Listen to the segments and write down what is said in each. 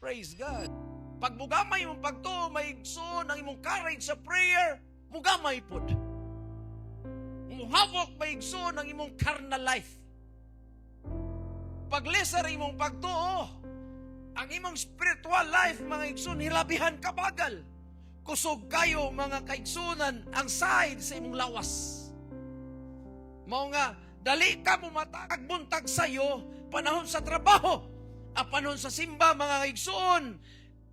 Praise God. Pag mugamay mong pagtuo, maigsoon ang imong courage sa prayer, mugamay pod. Muhawak maigsoon ang imong carnal life. Pag lesser imong pagtuo, ang imong spiritual life, mga igsoon, hilabihan kabagal. Kusog kayo, mga kaigsunan, ang side sa imong lawas. Mao nga, dali ka mo matagbuntag sa'yo, panahon sa trabaho, at panahon sa simba, mga kaigsuon,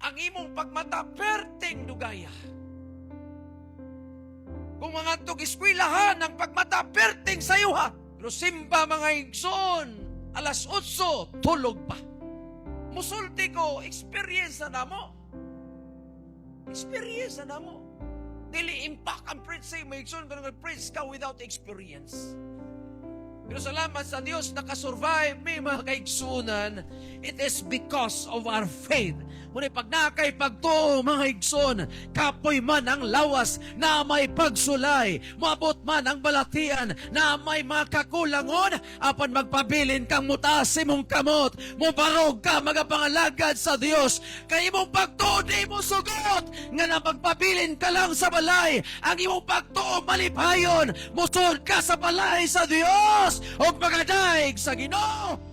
ang imong pagmata, perting dugaya. Kung mga tug-eskwelahan, ang pagmata, perting sa'yo ha. Pero simba, mga igsoon, alas 8, tulog pa. Musulti ko, experience na mo. Experience na mo. Dili impact ang preach sa'yo, may igsoon ka nang preach ka without experience. Pero salamat sa Diyos, nakasurvive may mga kaigsunan. It is because of our faith. Muna pag nakay pagtuo, mga igsoon, kapoy man ang lawas na may pagsulay, mabot man ang balatian na may mga kakulangon, apan magpabilin kang mutas imong kamot, mubarog ka magapangalagad sa Diyos, kay imong pagtuo di mo sugot, nga na magpabilin ka lang sa balay, ang imong pagtuo malipayon, musod ka sa balay sa Diyos, o magadaig sa Ginoo.